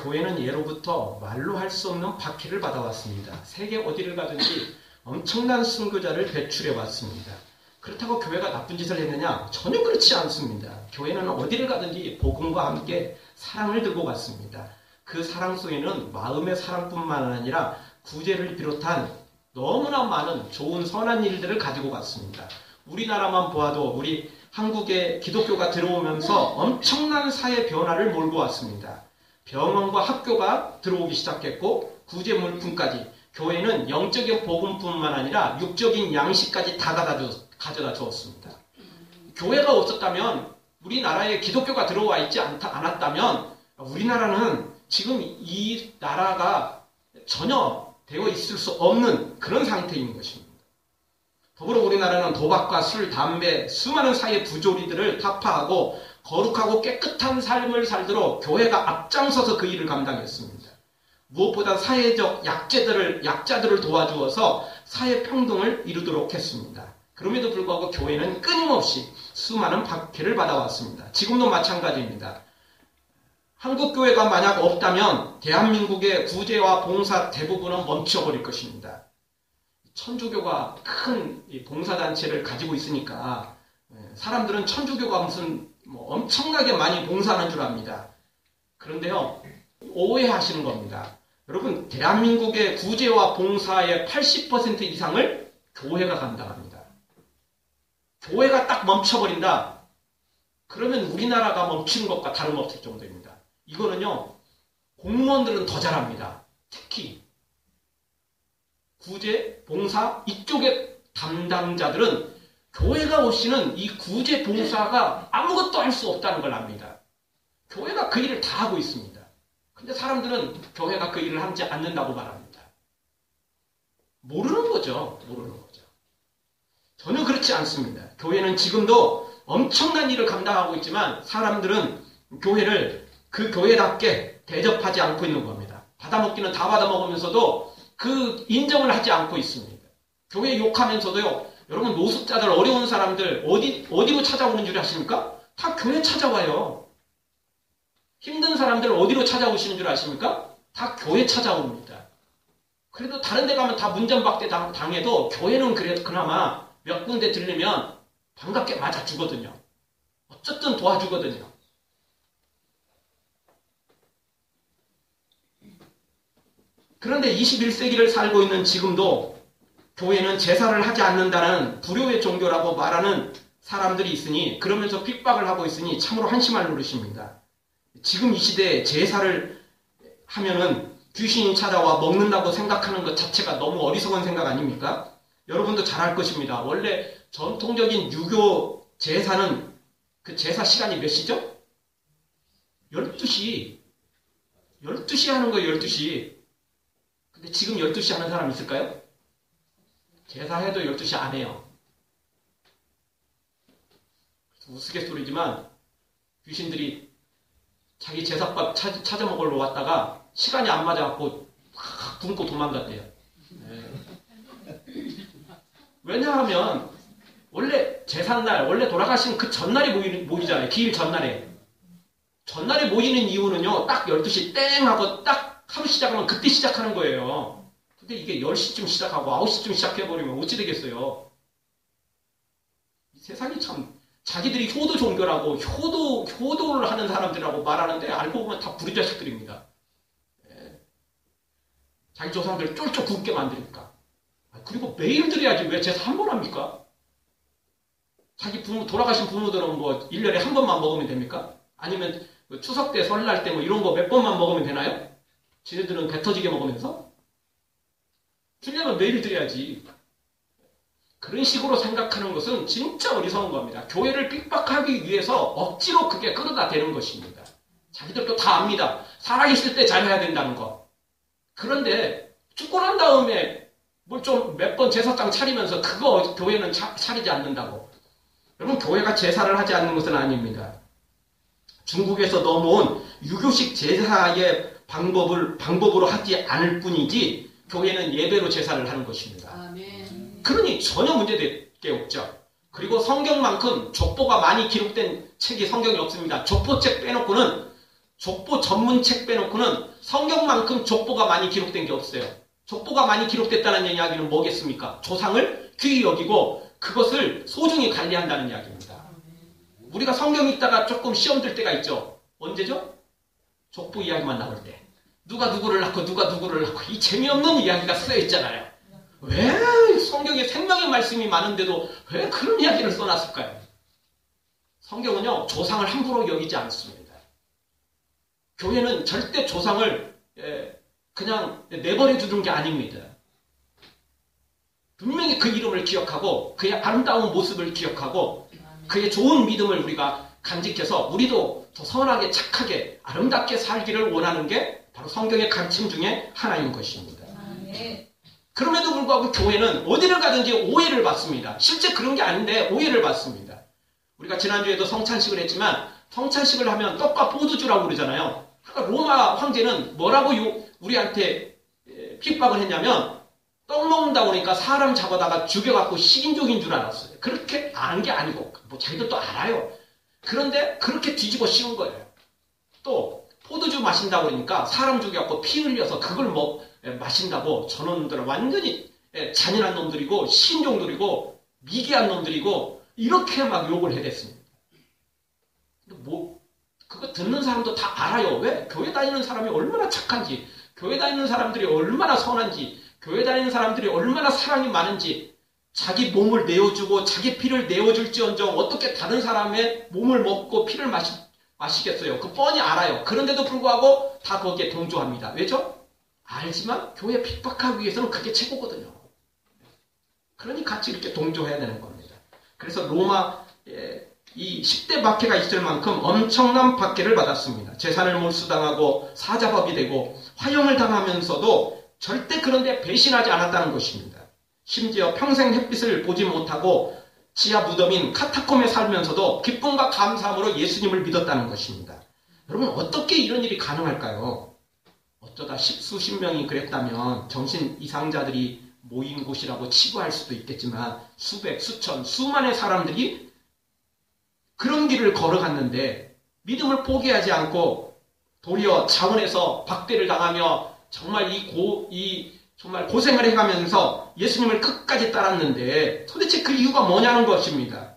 교회는 예로부터 말로 할 수 없는 박해를 받아왔습니다. 세계 어디를 가든지 엄청난 순교자를 배출해 왔습니다. 그렇다고 교회가 나쁜 짓을 했느냐? 전혀 그렇지 않습니다. 교회는 어디를 가든지 복음과 함께 사랑을 들고 갔습니다. 그 사랑 속에는 마음의 사랑뿐만 아니라 구제를 비롯한 너무나 많은 좋은 선한 일들을 가지고 갔습니다. 우리나라만 보아도 우리 한국에 기독교가 들어오면서 엄청난 사회 변화를 몰고 왔습니다. 병원과 학교가 들어오기 시작했고 구제 물품까지 교회는 영적인 복음뿐만 아니라 육적인 양식까지 다 가져다 주었습니다. 교회가 없었다면 우리나라에 기독교가 들어와 있지 않았다면 우리나라는 지금 이 나라가 전혀 되어 있을 수 없는 그런 상태인 것입니다. 더불어 우리나라는 도박과 술, 담배, 수많은 사회 부조리들을 타파하고 거룩하고 깨끗한 삶을 살도록 교회가 앞장서서 그 일을 감당했습니다. 무엇보다 사회적 약자들을 도와주어서 사회 평등을 이루도록 했습니다. 그럼에도 불구하고 교회는 끊임없이 수많은 박해를 받아왔습니다. 지금도 마찬가지입니다. 한국 교회가 만약 없다면 대한민국의 구제와 봉사 대부분은 멈춰버릴 것입니다. 천주교가 큰 봉사단체를 가지고 있으니까 사람들은 천주교가 무슨 엄청나게 많이 봉사하는 줄 압니다. 그런데요, 오해하시는 겁니다. 여러분, 대한민국의 구제와 봉사의 80% 이상을 교회가 감당합니다. 교회가 딱 멈춰버린다. 그러면 우리나라가 멈추는 것과 다름없을 정도입니다. 이거는요, 공무원들은 더 잘합니다. 특히 구제, 봉사 이쪽의 담당자들은 교회가 오시는 이 구제, 봉사가 아무것도 할 수 없다는 걸 압니다. 교회가 그 일을 다 하고 있습니다. 근데 사람들은 교회가 그 일을 하지 않는다고 말합니다. 모르는 거죠. 전혀 그렇지 않습니다. 교회는 지금도 엄청난 일을 감당하고 있지만 사람들은 교회를 그 교회답게 대접하지 않고 있는 겁니다. 받아먹기는 다 받아먹으면서도 그 인정을 하지 않고 있습니다. 교회 욕하면서도요. 여러분 노숙자들 어려운 사람들 어디로 찾아오는 줄 아십니까? 다 교회 찾아와요. 힘든 사람들 어디로 찾아오시는 줄 아십니까? 다 교회 찾아옵니다. 그래도 다른 데 가면 다 문전박대 당해도 교회는 그나마 몇 군데 들리면 반갑게 맞아주거든요. 어쨌든 도와주거든요. 그런데 21세기를 살고 있는 지금도 교회는 제사를 하지 않는다는 불효의 종교라고 말하는 사람들이 있으니 그러면서 핍박을 하고 있으니 참으로 한심할 노릇입니다. 지금 이 시대에 제사를 하면은 귀신이 찾아와 먹는다고 생각하는 것 자체가 너무 어리석은 생각 아닙니까? 여러분도 잘 알 것입니다. 원래 전통적인 유교 제사는 그 제사 시간이 몇 시죠? 12시. 12시 하는 거예요, 12시. 근데 지금 12시 하는 사람 있을까요? 제사해도 12시 안 해요. 우스갯소리지만 귀신들이 자기 제사밥 찾아 먹으러 왔다가 시간이 안 맞아갖고 확 굶고 도망갔대요. 네. 왜냐하면 원래 제삿날, 원래 돌아가신 그 전날에 모이잖아요. 기일 전날에. 전날에 모이는 이유는요. 딱 12시 땡 하고 딱 하루 시작하면 그때 시작하는 거예요. 근데 이게 10시쯤 시작하고 9시쯤 시작해버리면 어찌 되겠어요. 이 세상이 참 자기들이 효도 종교라고 효도를 하는 사람들이라고 말하는데 알고 보면 다 부리 자식들입니다. 예. 자기 조상들 쫄쫄 굶게 만드니까. 그리고 매일 드려야지 왜 제사 한 번 합니까? 자기 돌아가신 부모들은 뭐 1년에 한 번만 먹으면 됩니까? 아니면 추석 때 설날 때 뭐 이런 거 몇 번만 먹으면 되나요? 지네들은 배 터지게 먹으면서? 주려면 매일 드려야지. 그런 식으로 생각하는 것은 진짜 어리석은 겁니다. 교회를 핍박하기 위해서 억지로 그게 끌어다 대는 것입니다. 자기들도 다 압니다. 살아있을 때 잘해야 된다는 거. 그런데 죽고 난 다음에 뭘 좀 몇 번 제사장 차리면서 그거 교회는 차리지 않는다고. 여러분 교회가 제사를 하지 않는 것은 아닙니다. 중국에서 넘어온 유교식 제사의 방법으로 하지 않을 뿐이지 교회는 예배로 제사를 하는 것입니다. 아멘. 그러니 전혀 문제될 게 없죠. 그리고 성경만큼 족보가 많이 기록된 책이 성경이 없습니다. 족보책 빼놓고는 족보 전문책 빼놓고는 성경만큼 족보가 많이 기록된 게 없어요. 족보가 많이 기록됐다는 이야기는 뭐겠습니까? 조상을 귀히 여기고 그것을 소중히 관리한다는 이야기입니다. 우리가 성경 읽다가 조금 시험 들 때가 있죠. 언제죠? 족보 이야기만 나올 때. 누가 누구를 낳고 누가 누구를 낳고 이 재미없는 이야기가 쓰여 있잖아요. 왜 성경에 생명의 말씀이 많은데도 왜 그런 이야기를 써놨을까요? 성경은요, 조상을 함부로 여기지 않습니다. 교회는 절대 조상을 그냥 내버려 두는 게 아닙니다. 분명히 그 이름을 기억하고 그의 아름다운 모습을 기억하고 그의 좋은 믿음을 우리가 간직해서 우리도 더 선하게 착하게 아름답게 살기를 원하는 게 바로 성경의 가르침 중에 하나인 것입니다. 그럼에도 불구하고 교회는 어디를 가든지 오해를 받습니다. 실제 그런 게 아닌데 오해를 받습니다. 우리가 지난주에도 성찬식을 했지만 성찬식을 하면 떡과 포도주라고 그러잖아요. 그러니까 로마 황제는 뭐라고 우리한테 핍박을 했냐면 떡 먹는다고 그러니까 사람 잡아다가 죽여갖고 식인종인 줄 알았어요. 그렇게 안 게 아니고 뭐 자기들도 알아요. 그런데 그렇게 뒤집어 씌운 거예요. 또 포도주 마신다고 그러니까 사람 죽여갖고 피 흘려서 그걸 마신다고 저놈들은 완전히 잔인한 놈들이고 식인종들이고 미개한 놈들이고 이렇게 막 욕을 해댔습니다. 그거 듣는 사람도 다 알아요. 왜? 교회 다니는 사람이 얼마나 착한지, 교회 다니는 사람들이 얼마나 선한지, 교회 다니는 사람들이 얼마나 사랑이 많은지, 자기 몸을 내어주고 자기 피를 내어줄지언정 어떻게 다른 사람의 몸을 먹고 피를 마시겠어요. 그 뻔히 알아요. 그런데도 불구하고 다 거기에 동조합니다. 왜죠? 알지만 교회 핍박하기 위해서는 그게 최고거든요. 그러니 같이 이렇게 동조해야 되는 겁니다. 그래서 로마 이 10대 박해가 있을 만큼 엄청난 박해를 받았습니다. 재산을 몰수당하고 사자법이 되고 화형을 당하면서도 절대 그런데 배신하지 않았다는 것입니다. 심지어 평생 햇빛을 보지 못하고 지하 무덤인 카타콤에 살면서도 기쁨과 감사함으로 예수님을 믿었다는 것입니다. 여러분 어떻게 이런 일이 가능할까요? 어쩌다 수십 명이 그랬다면 정신 이상자들이 모인 곳이라고 치부할 수도 있겠지만 수백, 수천, 수만의 사람들이 그런 길을 걸어갔는데 믿음을 포기하지 않고 도리어 자원에서 박대를 당하며 정말 정말 고생을 해가면서 예수님을 끝까지 따랐는데 도대체 그 이유가 뭐냐는 것입니다.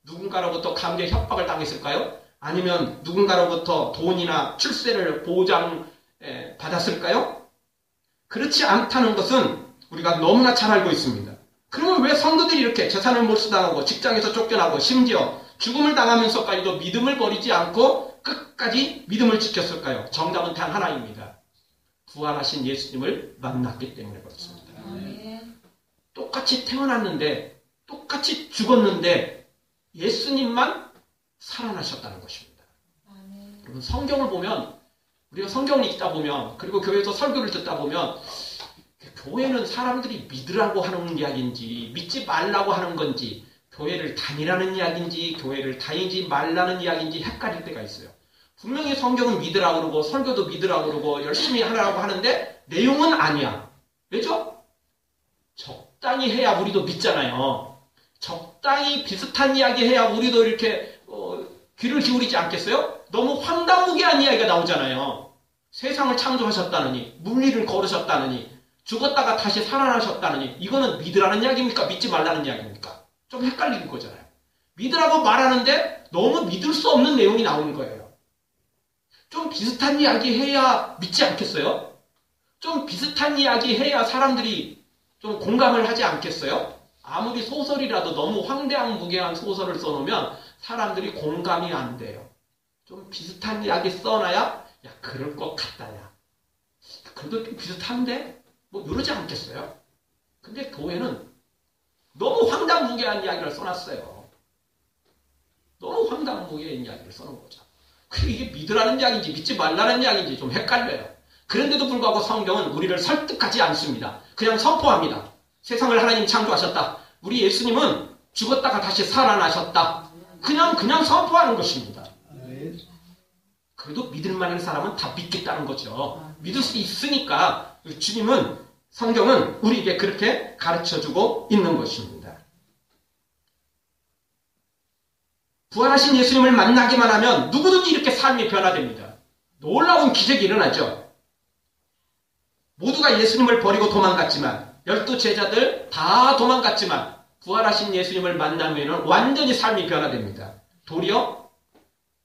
누군가로부터 강제 협박을 당했을까요? 아니면 누군가로부터 돈이나 출세를 보장받았을까요? 그렇지 않다는 것은 우리가 너무나 잘 알고 있습니다. 그러면 왜 성도들이 이렇게 재산을 몰수당하고 직장에서 쫓겨나고 심지어 죽음을 당하면서까지도 믿음을 버리지 않고 끝까지 믿음을 지켰을까요? 정답은 단 하나입니다. 부활하신 예수님을 만났기 때문에 그렇습니다. 똑같이 태어났는데 똑같이 죽었는데 예수님만 살아나셨다는 것입니다. 여러분 성경을 보면 우리가 성경을 읽다 보면 그리고 교회에서 설교를 듣다 보면 교회는 사람들이 믿으라고 하는 이야기인지 믿지 말라고 하는 건지 교회를 다니라는 이야기인지 교회를 다니지 말라는 이야기인지 헷갈릴 때가 있어요. 분명히 성경은 믿으라고 그러고 설교도 믿으라고 그러고 열심히 하라고 하는데 내용은 아니야. 왜죠? 적당히 해야 우리도 믿잖아요. 적당히 비슷한 이야기 해야 우리도 이렇게 귀를 기울이지 않겠어요? 너무 황당무계한 이야기가 나오잖아요. 세상을 창조하셨다느니 물리를 걸으셨다느니 죽었다가 다시 살아나셨다느니 이거는 믿으라는 이야기입니까? 믿지 말라는 이야기입니까? 좀 헷갈리는 거잖아요. 믿으라고 말하는데 너무 믿을 수 없는 내용이 나오는 거예요. 좀 비슷한 이야기 해야 믿지 않겠어요? 좀 비슷한 이야기 해야 사람들이 좀 공감을 하지 않겠어요? 아무리 소설이라도 너무 황당무계한 소설을 써놓으면 사람들이 공감이 안 돼요. 좀 비슷한 이야기 써놔야 야 그럴 것 같다 야. 그래도 좀 비슷한데? 뭐 이러지 않겠어요? 근데 교회는 너무 황당무계한 이야기를 써놨어요. 너무 황당무계한 이야기를 써놓은 거죠. 이게 믿으라는 이야기인지 믿지 말라는 이야기인지 좀 헷갈려요. 그런데도 불구하고 성경은 우리를 설득하지 않습니다. 그냥 선포합니다. 세상을 하나님 창조하셨다. 우리 예수님은 죽었다가 다시 살아나셨다. 그냥 선포하는 것입니다. 그래도 믿을 만한 사람은 다 믿겠다는 거죠. 믿을 수 있으니까 주님은 성경은 우리에게 그렇게 가르쳐주고 있는 것입니다. 부활하신 예수님을 만나기만 하면 누구든지 이렇게 삶이 변화됩니다. 놀라운 기적이 일어나죠. 모두가 예수님을 버리고 도망갔지만 12제자들 다 도망갔지만 부활하신 예수님을 만나면 완전히 삶이 변화됩니다. 도리어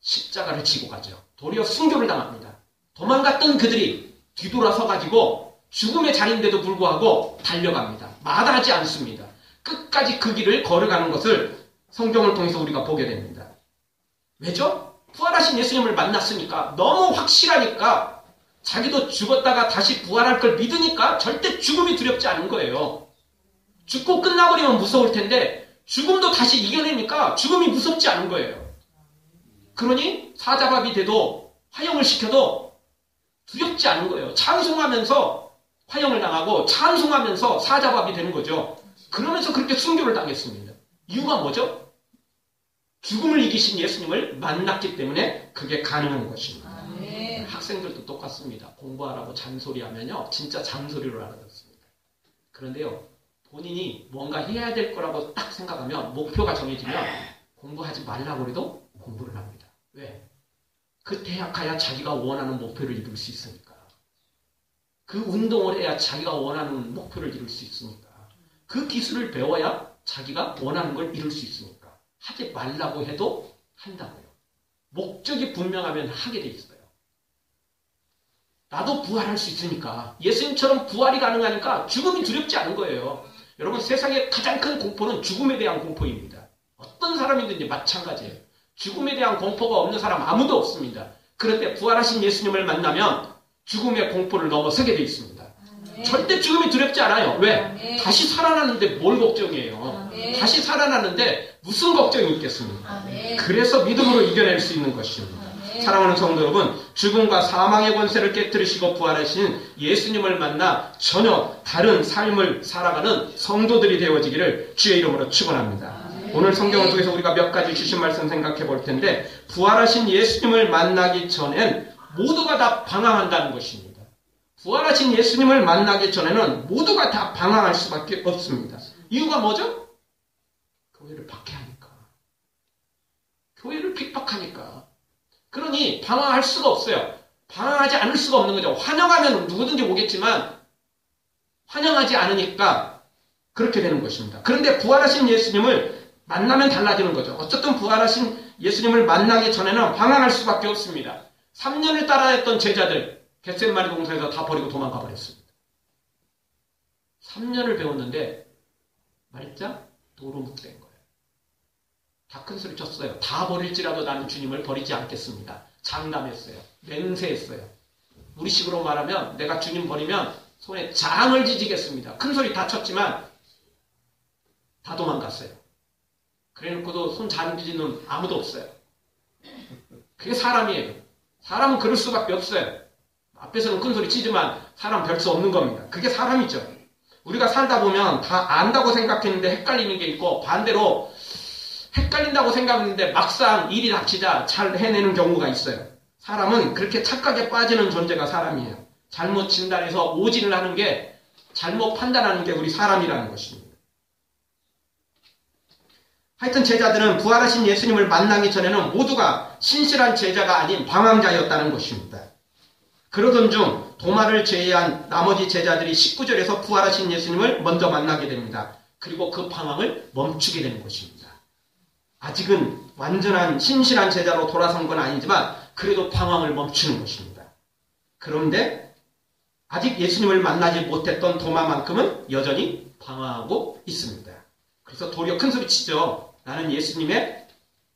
십자가를 지고 가죠. 도리어 순교를 당합니다. 도망갔던 그들이 뒤돌아서 가지고 죽음의 자리인데도 불구하고 달려갑니다. 마다하지 않습니다. 끝까지 그 길을 걸어가는 것을 성경을 통해서 우리가 보게 됩니다. 왜죠? 부활하신 예수님을 만났으니까 너무 확실하니까 자기도 죽었다가 다시 부활할 걸 믿으니까 절대 죽음이 두렵지 않은 거예요. 죽고 끝나버리면 무서울 텐데 죽음도 다시 이겨내니까 죽음이 무섭지 않은 거예요. 그러니 사자밥이 돼도 화형을 시켜도 두렵지 않은 거예요. 찬송하면서 화형을 당하고 찬송하면서 사자밥이 되는 거죠. 그러면서 그렇게 순교를 당했습니다. 이유가 뭐죠? 죽음을 이기신 예수님을 만났기 때문에 그게 가능한 것입니다. 학생들도 똑같습니다. 공부하라고 잔소리하면요. 진짜 잔소리로 알아듣습니다. 그런데요. 본인이 뭔가 해야 될 거라고 딱 생각하면 목표가 정해지면 공부하지 말라고 해도 공부를 합니다. 왜? 그 대학 가야 자기가 원하는 목표를 이룰 수 있으니까. 그 운동을 해야 자기가 원하는 목표를 이룰 수 있으니까. 그 기술을 배워야 자기가 원하는 걸 이룰 수 있으니까. 하지 말라고 해도 한다고요. 목적이 분명하면 하게 돼 있어요. 나도 부활할 수 있으니까. 예수님처럼 부활이 가능하니까 죽음이 두렵지 않은 거예요. 여러분, 세상의 가장 큰 공포는 죽음에 대한 공포입니다. 어떤 사람이든지 마찬가지예요. 죽음에 대한 공포가 없는 사람 아무도 없습니다. 그런데 부활하신 예수님을 만나면 죽음의 공포를 넘어서게 돼 있습니다. 절대 죽음이 두렵지 않아요. 왜? 다시 살아나는데 뭘 걱정이에요? 다시 살아나는데 무슨 걱정이 있겠습니까? 그래서 믿음으로 이겨낼 수 있는 것입니다. 사랑하는 성도 여러분, 죽음과 사망의 권세를 깨뜨리시고 부활하신 예수님을 만나 전혀 다른 삶을 살아가는 성도들이 되어지기를 주의 이름으로 축원합니다. 오늘 성경을 통해서 우리가 몇 가지 주신 말씀 생각해 볼 텐데, 부활하신 예수님을 만나기 전엔 모두가 다 방황한다는 것입니다. 부활하신 예수님을 만나기 전에는 모두가 다 방황할 수밖에 없습니다. 이유가 뭐죠? 교회를 박해하니까. 교회를 핍박하니까. 그러니 방황할 수가 없어요. 방황하지 않을 수가 없는 거죠. 환영하면 누구든지 오겠지만 환영하지 않으니까 그렇게 되는 것입니다. 그런데 부활하신 예수님을 만나면 달라지는 거죠. 어쨌든 부활하신 예수님을 만나기 전에는 방황할 수밖에 없습니다. 3년을 따라했던 제자들 겟세마니 동산에서 다 버리고 도망가 버렸습니다. 3년을 배웠는데 말자 도루묵된 거예요. 다 큰 소리 쳤어요. 다 버릴지라도 나는 주님을 버리지 않겠습니다. 장담했어요. 맹세했어요. 우리식으로 말하면 내가 주님 버리면 손에 장을 지지겠습니다. 큰 소리 다 쳤지만 다 도망갔어요. 그래놓고도 손 장 지지는 아무도 없어요. 그게 사람이에요. 사람은 그럴 수밖에 없어요. 앞에서는 큰 소리 치지만 사람 별 수 없는 겁니다. 그게 사람이죠. 우리가 살다 보면 다 안다고 생각했는데 헷갈리는 게 있고, 반대로 헷갈린다고 생각했는데 막상 일이 닥치자 잘 해내는 경우가 있어요. 사람은 그렇게 착각에 빠지는 존재가 사람이에요. 잘못 진단해서 오진을 하는 게, 잘못 판단하는 게 우리 사람이라는 것입니다. 하여튼 제자들은 부활하신 예수님을 만나기 전에는 모두가 신실한 제자가 아닌 방황자였다는 것입니다. 그러던 중 도마를 제외한 나머지 제자들이 19절에서 부활하신 예수님을 먼저 만나게 됩니다. 그리고 그 방황을 멈추게 되는 것입니다. 아직은 완전한 신실한 제자로 돌아선 건 아니지만 그래도 방황을 멈추는 것입니다. 그런데 아직 예수님을 만나지 못했던 도마만큼은 여전히 방황하고 있습니다. 그래서 도리어 큰 소리 치죠. 나는 예수님의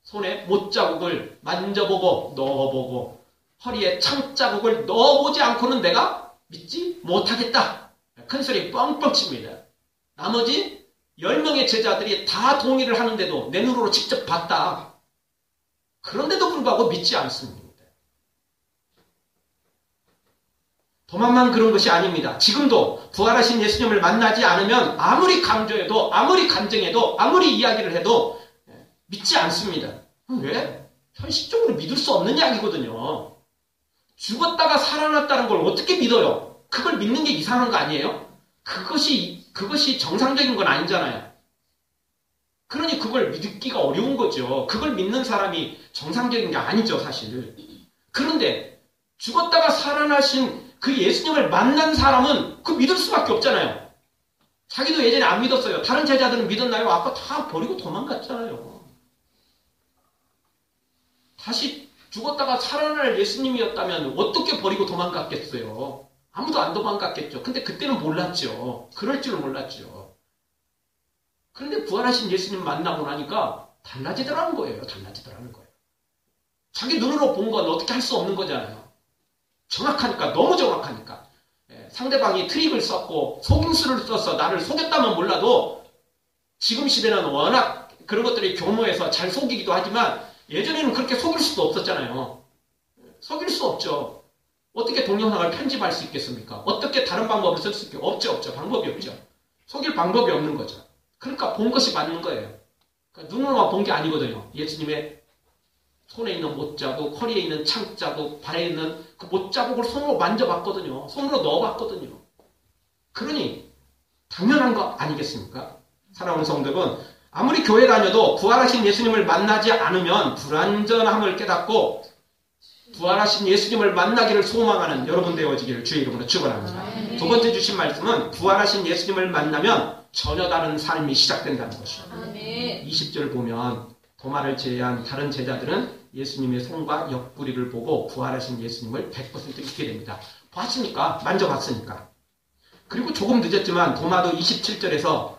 손에 못자국을 만져보고 넣어보고 허리에 창자국을 넣어보지 않고는 내가 믿지 못하겠다. 큰 소리 뻥뻥 칩니다. 나머지 10명의 제자들이 다 동의를 하는데도 내 눈으로 직접 봤다. 그런데도 불구하고 믿지 않습니다. 도마만 그런 것이 아닙니다. 지금도 부활하신 예수님을 만나지 않으면 아무리 강조해도, 아무리 간증해도, 아무리 이야기를 해도 믿지 않습니다. 왜? 현실적으로 믿을 수 없는 이야기거든요. 죽었다가 살아났다는 걸 어떻게 믿어요? 그걸 믿는 게 이상한 거 아니에요? 그것이 정상적인 건 아니잖아요. 그러니 그걸 믿기가 어려운 거죠. 그걸 믿는 사람이 정상적인 게 아니죠, 사실. 그런데 죽었다가 살아나신 그 예수님을 만난 사람은 그 믿을 수밖에 없잖아요. 자기도 예전에 안 믿었어요. 다른 제자들은 믿었나요? 아까 다 버리고 도망갔잖아요. 다시 죽었다가 살아날 예수님이었다면 어떻게 버리고 도망갔겠어요? 아무도 안 도망갔겠죠. 근데 그때는 몰랐죠. 그럴 줄은 몰랐죠. 그런데 부활하신 예수님 만나고 나니까 달라지더라는 거예요. 달라지더라는 거예요. 자기 눈으로 본 건 어떻게 할 수 없는 거잖아요. 정확하니까, 너무 정확하니까. 상대방이 트릭을 썼고 속임수를 써서 나를 속였다면 몰라도 지금 시대는 워낙 그런 것들이 교모해서 잘 속이기도 하지만 예전에는 그렇게 속일 수도 없었잖아요. 속일 수 없죠. 어떻게 동영상을 편집할 수 있겠습니까? 어떻게 다른 방법을 쓸 수 있겠어요? 없죠. 방법이 없죠. 속일 방법이 없는 거죠. 그러니까 본 것이 맞는 거예요. 그러니까 눈으로만 본 게 아니거든요. 예수님의 손에 있는 못자국, 허리에 있는 창자국, 발에 있는 그 못자국을 손으로 만져봤거든요. 손으로 넣어봤거든요. 그러니 당연한 거 아니겠습니까? 사랑하는 성도분, 아무리 교회 다녀도 부활하신 예수님을 만나지 않으면 불완전함을 깨닫고 부활하신 예수님을 만나기를 소망하는 여러분 되어지기를 주의 이름으로 축원합니다. 두 번째 주신 말씀은 부활하신 예수님을 만나면 전혀 다른 삶이 시작된다는 것이죠. 20절 보면 도마를 제외한 다른 제자들은 예수님의 손과 옆구리를 보고 부활하신 예수님을 100% 믿게 됩니다. 봤으니까, 만져봤으니까. 그리고 조금 늦었지만 도마도 27절에서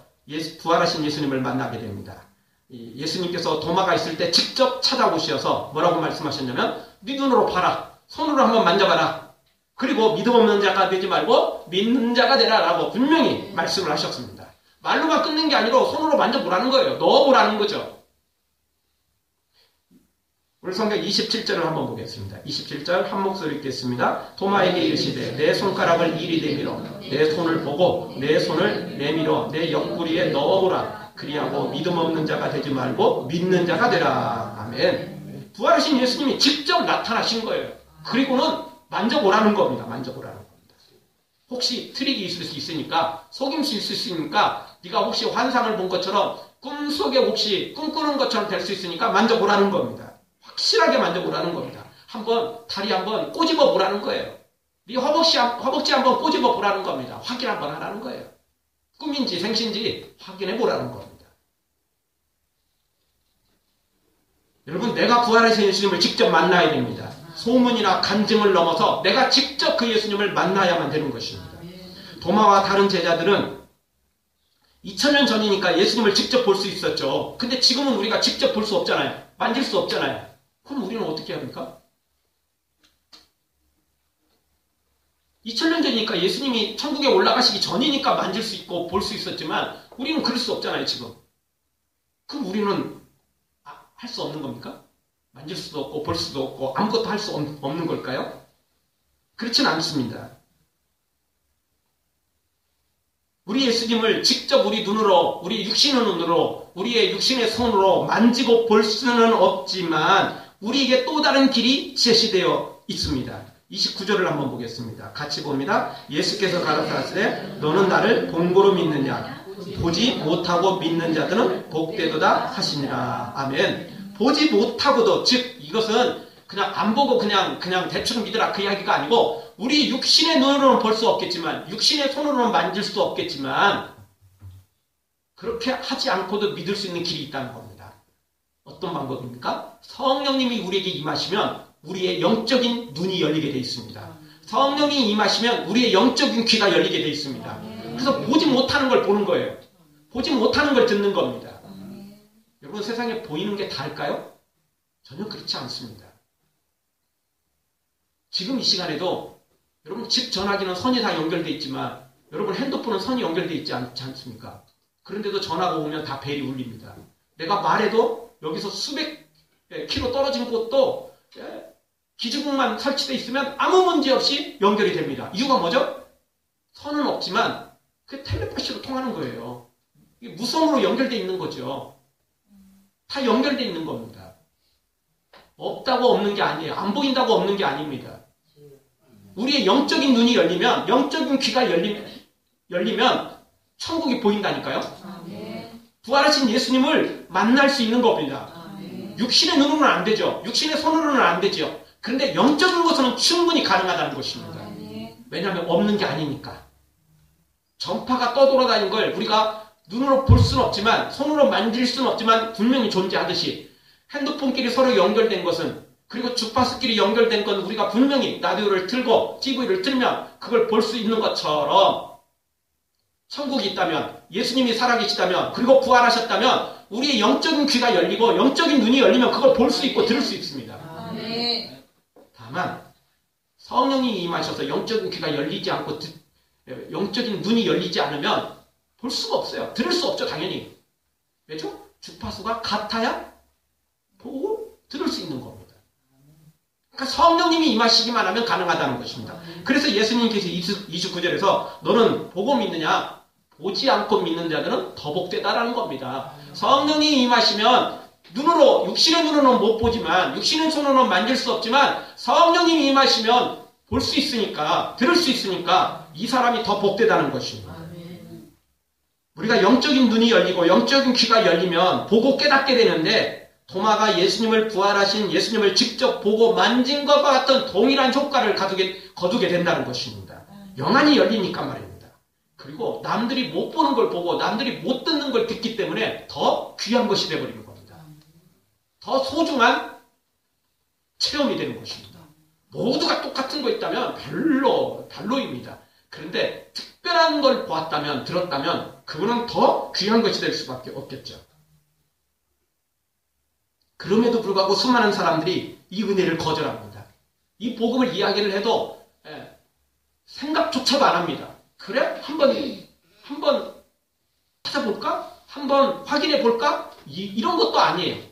부활하신 예수님을 만나게 됩니다. 예수님께서 도마가 있을 때 직접 찾아오셔서 뭐라고 말씀하셨냐면 네 눈으로 봐라. 손으로 한번 만져봐라. 그리고 믿음 없는 자가 되지 말고 믿는 자가 되라 라고 분명히 말씀을 하셨습니다. 말로만 끊는 게 아니라 손으로 만져보라는 거예요. 넣어보라는 거죠. 우리 성경 27절을 한번 보겠습니다. 27절 한 목소리 읽겠습니다. 도마에게 이르시되 내 손가락을 이리 내밀어 내 손을 보고 내 손을 내밀어 내 옆구리에 넣어보라. 그리하고 믿음 없는 자가 되지 말고 믿는 자가 되라. 아멘. 부활하신 예수님이 직접 나타나신 거예요. 그리고는 만져보라는 겁니다. 만져보라는 겁니다. 혹시 트릭이 있을 수 있으니까, 속임수 있을 수 있으니까, 네가 혹시 환상을 본 것처럼 꿈속에 혹시 꿈꾸는 것처럼 될 수 있으니까 만져보라는 겁니다. 확실하게 만져보라는 겁니다. 한번 다리 한번 꼬집어 보라는 거예요. 네 허벅지 한번 꼬집어 보라는 겁니다. 확인 한번 하라는 거예요. 꿈인지 생신지 확인해 보라는 겁니다. 여러분, 내가 부활하신 예수님을 직접 만나야 됩니다. 소문이나 간증을 넘어서 내가 직접 그 예수님을 만나야만 되는 것입니다. 도마와 다른 제자들은 2000년 전이니까 예수님을 직접 볼 수 있었죠. 근데 지금은 우리가 직접 볼 수 없잖아요. 만질 수 없잖아요. 그럼 우리는 어떻게 합니까? 2000년 전이니까 예수님이 천국에 올라가시기 전이니까 만질 수 있고 볼 수 있었지만 우리는 그럴 수 없잖아요, 지금. 그럼 우리는 할 수 없는 겁니까? 만질 수도 없고 볼 수도 없고 아무것도 할 수 없는 걸까요? 그렇지는 않습니다. 우리 예수님을 직접 우리 눈으로, 우리 육신의 눈으로, 우리의 육신의 손으로 만지고 볼 수는 없지만 우리에게 또 다른 길이 제시되어 있습니다. 29절을 한번 보겠습니다. 같이 봅니다. 예수께서 가라사하시되 너는 나를 본고로 믿느냐? 보지 못하고 믿는 자들은 복되도다 하시니라. 아멘. 보지 못하고도, 즉 이것은 그냥 안 보고 그냥 대충 믿으라 그 이야기가 아니고 우리 육신의 눈으로는 볼 수 없겠지만, 육신의 손으로는 만질 수 없겠지만 그렇게 하지 않고도 믿을 수 있는 길이 있다는 겁니다. 어떤 방법입니까? 성령님이 우리에게 임하시면 우리의 영적인 눈이 열리게 되어 있습니다. 성령이 임하시면 우리의 영적인 귀가 열리게 되어 있습니다. 그래서 보지 못하는 걸 보는 거예요. 보지 못하는 걸 듣는 겁니다. 여러분, 세상에 보이는 게 다일까요? 전혀 그렇지 않습니다. 지금 이 시간에도 여러분 집 전화기는 선이 다 연결되어 있지만 여러분 핸드폰은 선이 연결되어 있지 않지 않습니까? 그런데도 전화가 오면 다 벨이 울립니다. 내가 말해도 여기서 수백 킬로 떨어진 곳도 기지국만 설치되어 있으면 아무 문제 없이 연결이 됩니다. 이유가 뭐죠? 선은 없지만 그 텔레파시로 통하는 거예요. 이게 무선으로 연결되어 있는 거죠. 다 연결되어 있는 겁니다. 없다고 없는 게 아니에요. 안 보인다고 없는 게 아닙니다. 우리의 영적인 눈이 열리면, 영적인 귀가 열리면 천국이 보인다니까요. 부활하신 예수님을 만날 수 있는 겁니다. 육신의 눈으로는 안 되죠. 육신의 손으로는 안 되죠. 그런데 영적인 것은 충분히 가능하다는 것입니다. 왜냐하면 없는 게 아니니까. 전파가 떠돌아다니는 걸 우리가 눈으로 볼 수는 없지만, 손으로 만질 수는 없지만 분명히 존재하듯이, 핸드폰끼리 서로 연결된 것은, 그리고 주파수끼리 연결된 건 우리가 분명히 라디오를 틀고 TV를 틀면 그걸 볼 수 있는 것처럼, 천국이 있다면, 예수님이 살아계시다면, 그리고 부활하셨다면 우리의 영적인 귀가 열리고 영적인 눈이 열리면 그걸 볼 수 있고 들을 수 있습니다. 다만 성령이 임하셔서 영적인 귀가 열리지 않고 영적인 눈이 열리지 않으면 볼 수가 없어요. 들을 수 없죠, 당연히. 왜죠? 주파수가 같아야 보고 들을 수 있는 겁니다. 그러니까 성령님이 임하시기만 하면 가능하다는 것입니다. 그래서 예수님께서 29절에서 너는 보고 믿느냐? 보지 않고 믿는 자들은 더 복되다라는 겁니다. 성령이 임하시면 눈으로, 육신의 눈으로는 못 보지만, 육신의 손으로는 만질 수 없지만 성령님이 임하시면 볼 수 있으니까, 들을 수 있으니까 이 사람이 더 복되다는 것입니다. 우리가 영적인 눈이 열리고 영적인 귀가 열리면 보고 깨닫게 되는데, 도마가 예수님을 부활하신 예수님을 직접 보고 만진 것과 같은 동일한 효과를 거두게 된다는 것입니다. 영안이 열리니까 말입니다. 그리고 남들이 못 보는 걸 보고 남들이 못 듣는 걸 듣기 때문에 더 귀한 것이 되어버리는 겁니다. 더 소중한 체험이 되는 것입니다. 모두가 똑같은 거 있다면 별로입니다. 그런데 특별한 걸 보았다면, 들었다면 그거는 더 귀한 것이 될 수밖에 없겠죠. 그럼에도 불구하고 수많은 사람들이 이 은혜를 거절합니다. 이 복음을 이야기를 해도 생각조차도 안 합니다. 그래? 한번 찾아볼까? 한번 확인해 볼까? 이런 것도 아니에요.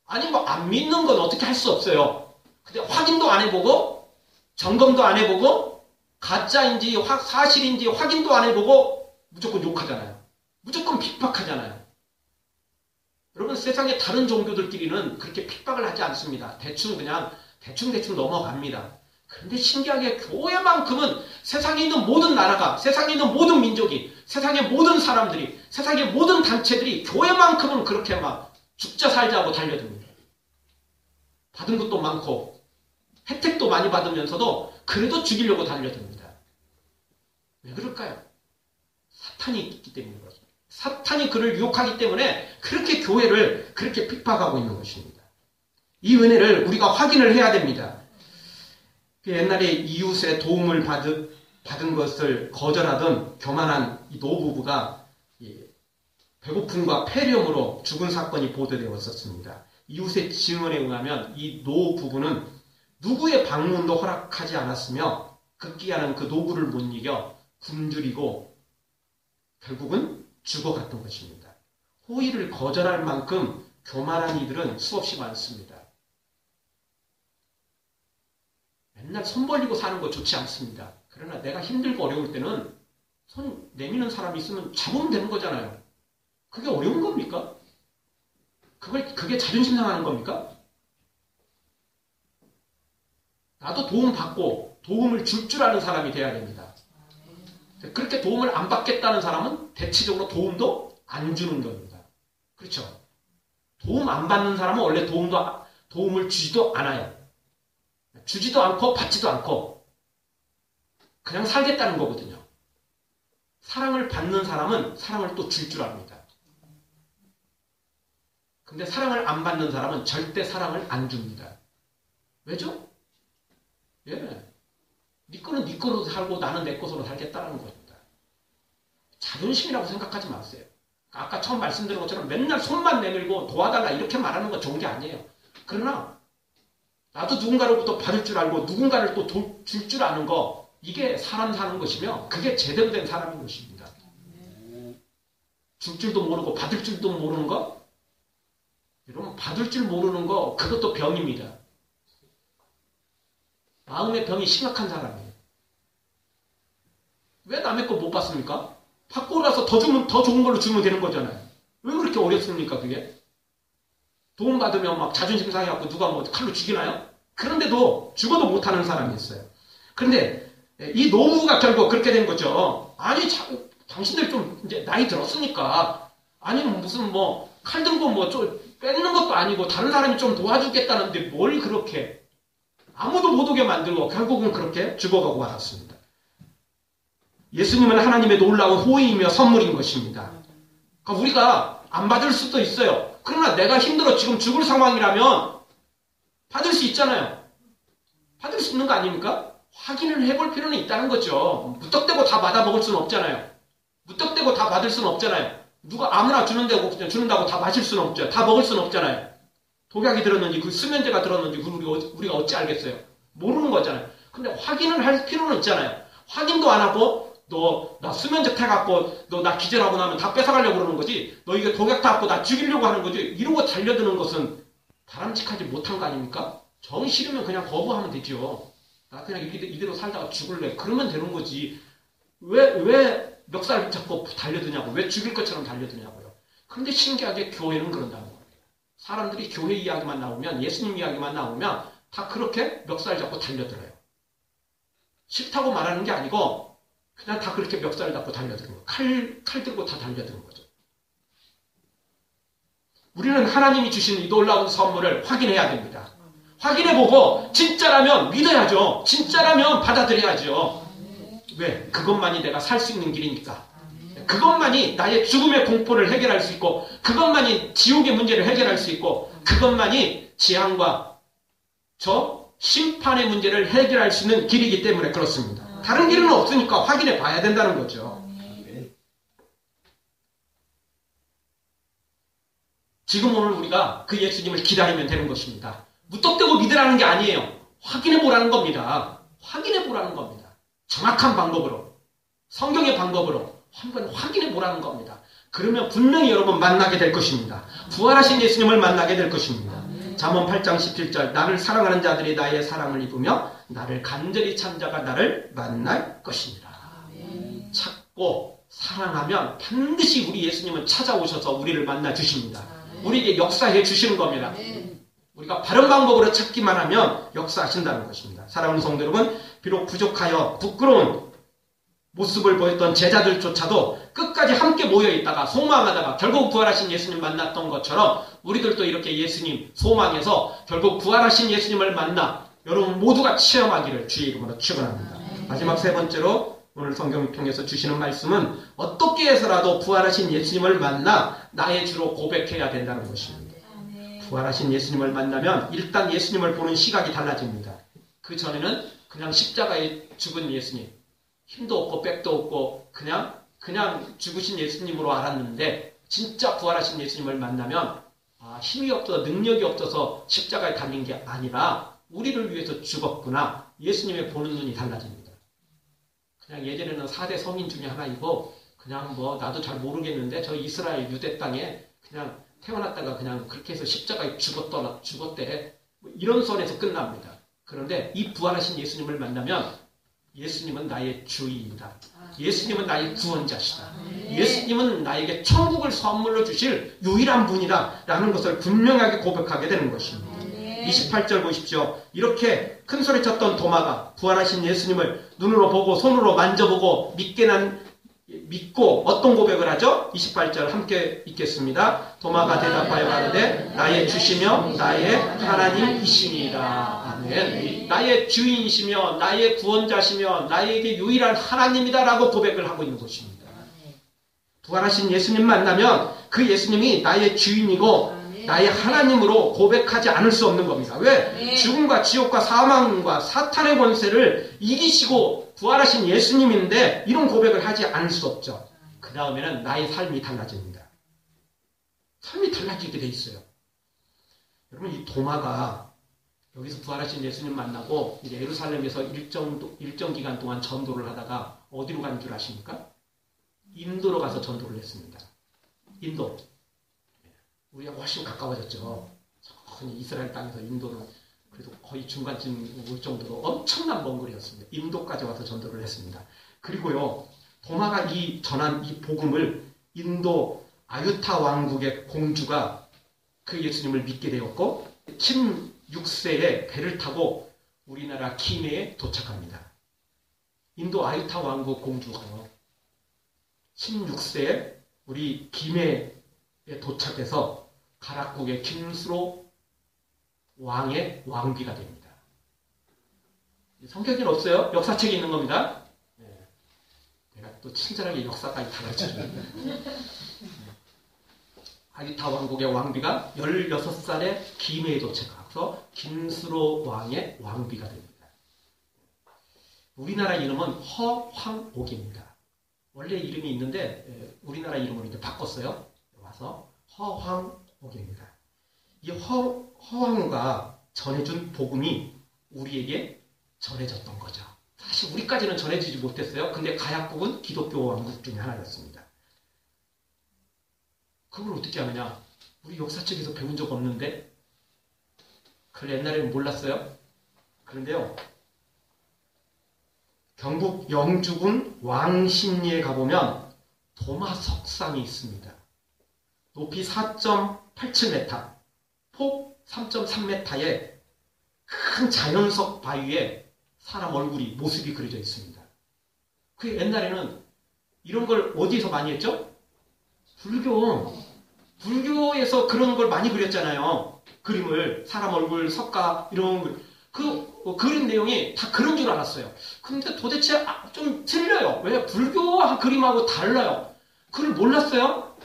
아니 뭐 안 믿는 건 어떻게 할 수 없어요. 근데 확인도 안 해보고, 점검도 안 해보고, 가짜인지 사실인지 확인도 안 해보고 무조건 욕하잖아요. 무조건 핍박하잖아요. 여러분, 세상의 다른 종교들끼리는 그렇게 핍박을 하지 않습니다. 대충 넘어갑니다. 그런데 신기하게 교회만큼은 세상에 있는 모든 나라가, 세상에 있는 모든 민족이, 세상의 모든 사람들이, 세상의 모든 단체들이 교회만큼은 그렇게 막 죽자 살자고 달려듭니다. 받은 것도 많고 혜택도 많이 받으면서도 그래도 죽이려고 달려듭니다. 왜 그럴까요? 사탄이 있기 때문에 그렇습니다. 사탄이 그를 유혹하기 때문에 그렇게 교회를 그렇게 핍박하고 있는 것입니다. 이 은혜를 우리가 확인을 해야 됩니다. 옛날에 이웃의 도움을 받은 것을 거절하던 교만한 이 노부부가 배고픔과 폐렴으로 죽은 사건이 보도되었었습니다. 이웃의 증언에 의하면 이 노부부는 누구의 방문도 허락하지 않았으며 급기야는 그 노부를 못 이겨 굶주리고 결국은 죽어갔던 것입니다. 호의를 거절할 만큼 교만한 이들은 수없이 많습니다. 맨날 손 벌리고 사는 거 좋지 않습니다. 그러나 내가 힘들고 어려울 때는 손 내미는 사람이 있으면 잡으면 되는 거잖아요. 그게 어려운 겁니까? 그게 자존심 상하는 겁니까? 나도 도움 받고 도움을 줄 아는 사람이 돼야 됩니다. 그렇게 도움을 안 받겠다는 사람은 대체적으로 도움도 안 주는 겁니다. 그렇죠? 도움 안 받는 사람은 원래 도움을 주지도 않아요. 주지도 않고 받지도 않고 그냥 살겠다는 거거든요. 사랑을 받는 사람은 사랑을 또 줄 압니다. 근데 사랑을 안 받는 사람은 절대 사랑을 안 줍니다. 왜죠? 네 거는 네 거로 살고 나는 내 것으로 살겠다는 겁니다. 자존심이라고 생각하지 마세요. 아까 처음 말씀드린 것처럼 맨날 손만 내밀고 도와달라 이렇게 말하는 건 좋은 게 아니에요. 그러나 나도 누군가로부터 받을 줄 알고 누군가를 또 줄 줄 아는 거, 이게 사람 사는 것이며 그게 제대로 된 사람인 것입니다. 줄 줄도 모르고 받을 줄도 모르는 거? 여러분, 받을 줄 모르는 거 그것도 병입니다. 마음의 병이 심각한 사람이에요. 왜 남의 거 못 받습니까? 받고 나서 더 좋은 걸로 주면 되는 거잖아요. 왜 그렇게 어렵습니까, 그게? 도움 받으면 막 자존심 상해갖고 누가 뭐 칼로 죽이나요? 그런데도 죽어도 못하는 사람이 있어요. 그런데 이 노부가 결국 그렇게 된 거죠. 아니, 당신들 좀 이제 나이 들었으니까, 아니 무슨 뭐 칼 들고 뭐 좀 뺏는 것도 아니고 다른 사람이 좀 도와주겠다는데 뭘 그렇게, 아무도 못 오게 만들고 결국은 그렇게 죽어가고 말았습니다. 예수님은 하나님의 놀라운 호의이며 선물인 것입니다. 그러니까 우리가 안 받을 수도 있어요. 그러나 내가 힘들어 지금 죽을 상황이라면 받을 수 있잖아요. 받을 수 있는 거 아닙니까? 확인을 해볼 필요는 있다는 거죠. 무턱대고 다 받아 먹을 수는 없잖아요. 무턱대고 다 받을 수는 없잖아요. 누가 아무나 주는다고 다 마실 수는 없죠. 다 먹을 수는 없잖아요. 독약이 들었는지 그 수면제가 들었는지 우리가 어찌 알겠어요. 모르는 거잖아요. 근데 확인을 할 필요는 있잖아요. 확인도 안 하고 나 수면제 타갖고 나 기절하고 나면 다 뺏어가려고 그러는 거지. 너 이게 독약 타갖고 나 죽이려고 하는 거지. 이러고 달려드는 것은 바람직하지 못한 거 아닙니까? 정 싫으면 그냥 거부하면 되죠. 나 그냥 이대로 살다가 죽을래. 그러면 되는 거지. 왜 멱살 잡고 달려드냐고. 왜 죽일 것처럼 달려드냐고요. 그런데 신기하게 교회는 그런다는 거예요. 사람들이 교회 이야기만 나오면, 예수님 이야기만 나오면 다 그렇게 멱살 잡고 달려들어요. 싫다고 말하는 게 아니고 그냥 다 그렇게 멱살 잡고 달려드는 거예요. 칼 들고 다 달려드는 거죠. 우리는 하나님이 주신 이 놀라운 선물을 확인해야 됩니다. 확인해보고 진짜라면 믿어야죠. 진짜라면 받아들여야죠. 왜? 그것만이 내가 살 수 있는 길이니까. 그것만이 나의 죽음의 공포를 해결할 수 있고, 그것만이 지옥의 문제를 해결할 수 있고, 그것만이 재앙과 저 심판의 문제를 해결할 수 있는 길이기 때문에 그렇습니다. 다른 길은 없으니까 확인해 봐야 된다는 거죠. 지금 오늘 우리가 그 예수님을 기다리면 되는 것입니다. 무턱대고 믿으라는 게 아니에요. 확인해 보라는 겁니다. 확인해 보라는 겁니다. 정확한 방법으로, 성경의 방법으로 한번 확인해 보라는 겁니다. 그러면 분명히 여러분 만나게 될 것입니다. 부활하신 예수님을 만나게 될 것입니다. 잠언 8장 17절 나를 사랑하는 자들이 나의 사랑을 입으며 나를 간절히 찾는 자가 나를 만날 것입니다. 찾고 사랑하면 반드시 우리 예수님은 찾아오셔서 우리를 만나 주십니다. 우리에게 역사해 주시는 겁니다. 우리가 바른 방법으로 찾기만 하면 역사하신다는 것입니다. 사랑하는 성도 여러분, 비록 부족하여 부끄러운 모습을 보였던 제자들조차도 끝까지 함께 모여있다가 소망하다가 결국 부활하신 예수님 만났던 것처럼 우리들도 이렇게 예수님 소망해서 결국 부활하신 예수님을 만나 여러분 모두가 체험하기를 주의 이름으로 축원합니다. 마지막 세 번째로 오늘 성경을 통해서 주시는 말씀은 어떻게 해서라도 부활하신 예수님을 만나 나의 주로 고백해야 된다는 것입니다. 부활하신 예수님을 만나면 일단 예수님을 보는 시각이 달라집니다. 그 전에는 그냥 십자가에 죽은 예수님, 힘도 없고 백도 없고 그냥 죽으신 예수님으로 알았는데 진짜 부활하신 예수님을 만나면 힘이 없어서 능력이 없어서 십자가에 달린 게 아니라 우리를 위해서 죽었구나. 예수님의 보는 눈이 달라집니다. 그냥 예전에는 4대 성인 중에 하나이고 그냥 나도 잘 모르겠는데 저 이스라엘 유대 땅에 그냥 태어났다가 그냥 그렇게 해서 십자가에 죽었대. 이런 선에서 끝납니다. 그런데 이 부활하신 예수님을 만나면 예수님은 나의 주이다. 예수님은 나의 구원자시다. 예수님은 나에게 천국을 선물로 주실 유일한 분이다. 라는 것을 분명하게 고백하게 되는 것입니다. 28절 보십시오. 이렇게 큰 소리 쳤던 도마가 부활하신 예수님을 눈으로 보고 손으로 만져보고 믿고 어떤 고백을 하죠? 28절 함께 읽겠습니다. 도마가 대답하여 가로되 나의 주시며 나의 하나님이시니이다. 아멘. 나의 주인이시며 나의 구원자시며 나에게 유일한 하나님이다라고 고백을 하고 있는 것입니다. 부활하신 예수님 만나면 그 예수님이 나의 주인이고 나의 하나님으로 고백하지 않을 수 없는 겁니다. 왜? 죽음과 지옥과 사망과 사탄의 권세를 이기시고 부활하신 예수님인데 이런 고백을 하지 않을 수 없죠. 그 다음에는 나의 삶이 달라집니다. 삶이 달라지게 돼 있어요. 여러분 이 도마가 여기서 부활하신 예수님 만나고 이제 예루살렘에서 일정 기간 동안 전도를 하다가 어디로 간 줄 아십니까? 인도로 가서 전도를 했습니다. 인도. 우리가 훨씬 가까워졌죠. 이스라엘 땅에서 인도는 그래도 거의 중간쯤 올 정도로 엄청난 먼 거리였습니다. 인도까지 와서 전도를 했습니다. 그리고요, 도마가 전한 이 복음을 인도 아유타 왕국의 공주가 그 예수님을 믿게 되었고, 킴 6세에 배를 타고 우리나라 김해에 도착합니다. 인도 아유타 왕국 공주가요, 킴 6세에 우리 김해에 도착해서 가락국의 김수로 왕의 왕비가 됩니다. 성경에는 없어요. 역사책에 있는 겁니다. 네. 내가 또 친절하게 역사까지 다 가르쳐줍니다. 아기타 왕국의 왕비가 16살에 김해에 도착해서 김수로 왕의 왕비가 됩니다. 우리나라 이름은 허황옥입니다. 원래 이름이 있는데 우리나라 이름으로 이제 바꿨어요. 와서 허황옥입니다. 이 허황우가 전해준 복음이 우리에게 전해졌던 거죠. 사실 우리까지는 전해지지 못했어요. 근데 가야국은 기독교 왕국 중에 하나였습니다. 그걸 어떻게 하느냐? 우리 역사책에서 배운 적 없는데? 그걸 옛날에는 몰랐어요. 그런데요, 경북 영주군 왕십리에 가보면 도마석상이 있습니다. 높이 4.87m, 폭 3.3m의 큰 자연석 바위에 사람 얼굴이, 모습이 그려져 있습니다. 그 옛날에는 이런 걸 어디서 많이 했죠? 불교에서 그런 걸 많이 그렸잖아요. 그림을, 사람 얼굴, 석가, 이런 걸. 그 그림 내용이 다 그런 줄 알았어요. 근데 도대체 좀 틀려요. 왜? 불교 그림하고 달라요. 그걸 몰랐어요?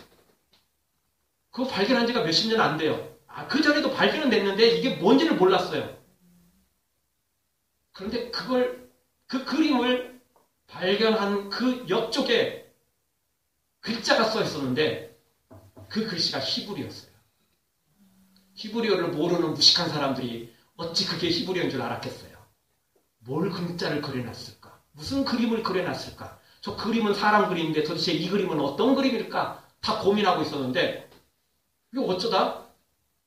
그거 발견한 지가 몇십 년 안 돼요. 그 전에도 발견은 됐는데 이게 뭔지를 몰랐어요. 그런데 그 그림을 발견한 그 옆쪽에 글자가 써 있었는데 그 글씨가 히브리어였어요. 히브리어를 모르는 무식한 사람들이 어찌 그게 히브리어인 줄 알았겠어요. 뭘 글자를 그려놨을까? 무슨 그림을 그려놨을까? 저 그림은 사람 그림인데 도대체 이 그림은 어떤 그림일까? 다 고민하고 있었는데 이거 어쩌다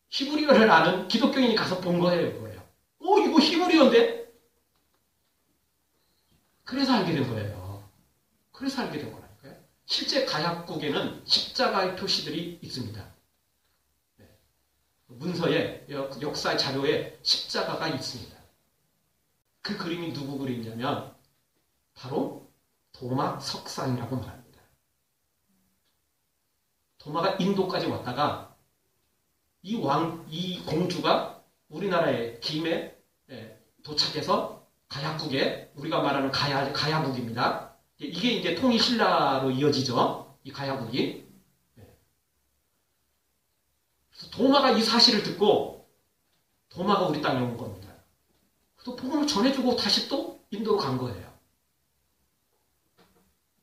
히브리어를 아는 기독교인이 가서 본 거예요. 이거 히브리어인데? 그래서 알게 된 거예요. 그래서 알게 된 거라니까요. 실제 가야국에는 십자가의 표시들이 있습니다. 문서에, 역사 자료에 십자가가 있습니다. 그 그림이 누구 그림이냐면 바로 도마석상이라고 말합니다. 도마가 인도까지 왔다가 이 공주가 우리나라의 김에 도착해서 가야국에, 우리가 말하는 가야국입니다. 이게 이제 통일신라로 이어지죠. 이 가야국이. 도마가 이 사실을 듣고 도마가 우리 땅에 온 겁니다. 또 복음을 전해주고 다시 또 인도로 간 거예요.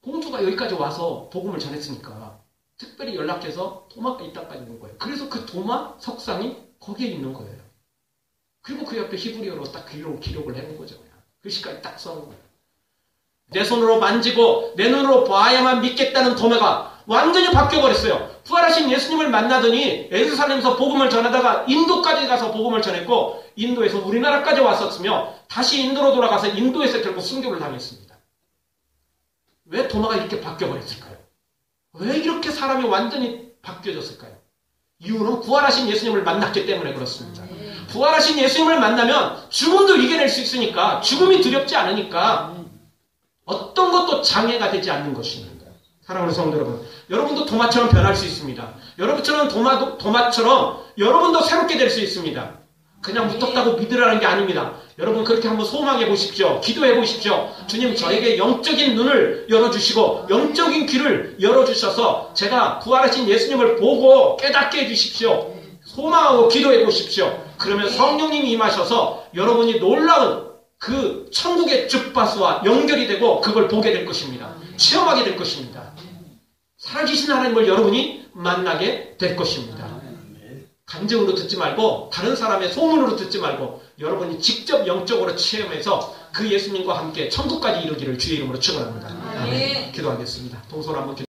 공주가 여기까지 와서 복음을 전했으니까 특별히 연락해서 도마가 이 땅까지 온 거예요. 그래서 그 도마 석상이 거기에 있는 거예요. 그리고 그 옆에 히브리어로 딱 기록을 해놓은 거죠. 그냥. 글씨까지 딱 써놓은 거예요. 내 손으로 만지고 내 눈으로 봐야만 믿겠다는 도마가 완전히 바뀌어버렸어요. 부활하신 예수님을 만나더니 예루살렘에서 복음을 전하다가 인도까지 가서 복음을 전했고 인도에서 우리나라까지 왔었으며 다시 인도로 돌아가서 인도에서 결국 순교를 당했습니다. 왜 도마가 이렇게 바뀌어버렸을까요? 왜 이렇게 사람이 완전히 바뀌어졌을까요? 이유는 부활하신 예수님을 만났기 때문에 그렇습니다. 부활하신 예수님을 만나면 죽음도 이겨낼 수 있으니까, 죽음이 두렵지 않으니까 어떤 것도 장애가 되지 않는 것입니다. 사랑하는 성도 여러분, 여러분도 도마처럼 변할 수 있습니다. 여러분처럼 도마처럼 여러분도 새롭게 될 수 있습니다. 그냥 무섭다고 믿으라는 게 아닙니다. 여러분 그렇게 한번 소망해 보십시오. 기도해 보십시오. 주님, 저에게 영적인 눈을 열어주시고 영적인 귀를 열어주셔서 제가 부활하신 예수님을 보고 깨닫게 해주십시오. 소망하고 기도해 보십시오. 그러면 성령님이 임하셔서 여러분이 놀라운 그 천국의 주파수와 연결이 되고 그걸 보게 될 것입니다. 체험하게 될 것입니다. 살아계신 하나님을 여러분이 만나게 될 것입니다. 감정으로 듣지 말고 다른 사람의 소문으로 듣지 말고 여러분이 직접 영적으로 체험해서 그 예수님과 함께 천국까지 이루기를 주의 이름으로 축원합니다. 아멘. 기도하겠습니다. 동서로 한번